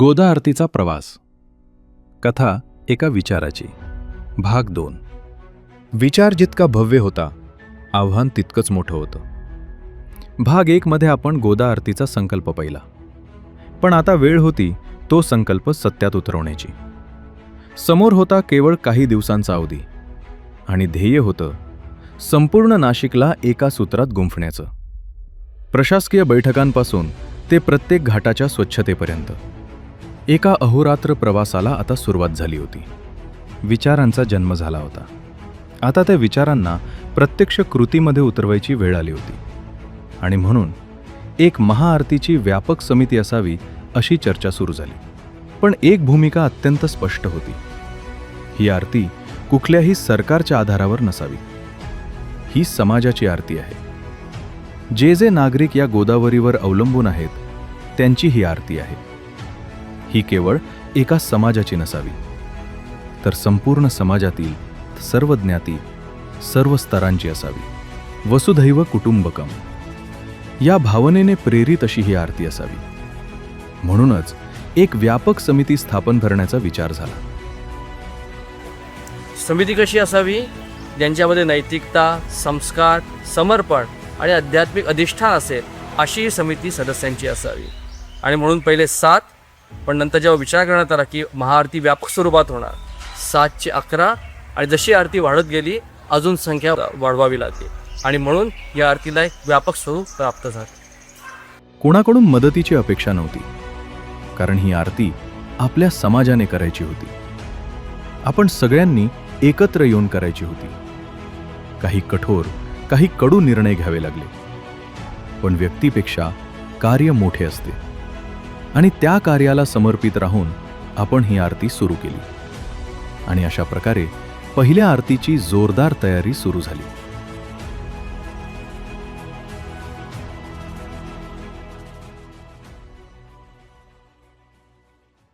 गोदा आरतीचा प्रवास. कथा एका विचाराची. भाग 2. विचार जितका भव्य होता, आव्हान तितकंच मोठं होतं. भाग 1 मध्ये आपण गोदा आरतीचा संकल्प पाहिला, पण आता वेळ होती तो संकल्प सत्यात उतरवण्याची. समोर होता केवळ काही दिवसांचा अवधी, आणि ध्येय होतं संपूर्ण नाशिकला एका सूत्रात गुंफण्याचं. प्रशासकीय बैठकांपासून ते प्रत्येक घाटाच्या स्वच्छतेपर्यंत एका अहोरात्र प्रवासाला आता सुरुवात झाली होती. विचारांचा जन्म झाला होता. आता त्या विचारांना प्रत्यक्ष कृतीमध्ये उतरवायची वेळ आली होती. आणि म्हणून एक महाआरतीची व्यापक समिती असावी अशी चर्चा सुरू झाली. पण एक भूमिका अत्यंत स्पष्ट होती. ही आरती कुठल्याही सरकारच्या आधारावर नसावी. ही समाजाची आरती आहे. जे नागरिक या गोदावरीवर अवलंबून आहेत, त्यांची ही आरती आहे. ही केवळ एका समाजाची नसावी, तर संपूर्ण समाजातील सर्व ज्ञाती, सर्व स्तरांची असावी. वसुधैव कुटुंबकम या भावनेने प्रेरित अशी ही आरती असावी. म्हणूनच एक व्यापक समिती स्थापन करण्याचा विचार झाला. समिती कशी असावी? ज्यांच्यामध्ये नैतिकता, संस्कार, समर्पण आणि आध्यात्मिक अधिष्ठान असेल अशी ही समिती सदस्यांची असावी. आणि म्हणून पहिले 7, पण नंतर जेव्हा विचार करण्यात आला की महाआरती व्यापक स्वरूपात होणार, 7 चे 11, आणि जशी आरती वाढत गेली अजून संख्या वाढवावी लागली, आणि म्हणून या आरतीला एक व्यापक स्वरूप प्राप्त झाले. कोणाकडून मदतीची अपेक्षा नव्हती, कारण ही आरती आपल्या समाजाने करायची होती. आपण सगळ्यांनी एकत्र येऊन करायची होती. काही कठोर, काही कडू निर्णय घ्यावे लागले, पण व्यक्तीपेक्षा कार्य मोठे असते, आणि त्या कार्याला समर्पित राहून आपण ही आरती सुरू केली. आणि अशा प्रकारे पहिल्या आरतीची जोरदार तयारी सुरू झाली.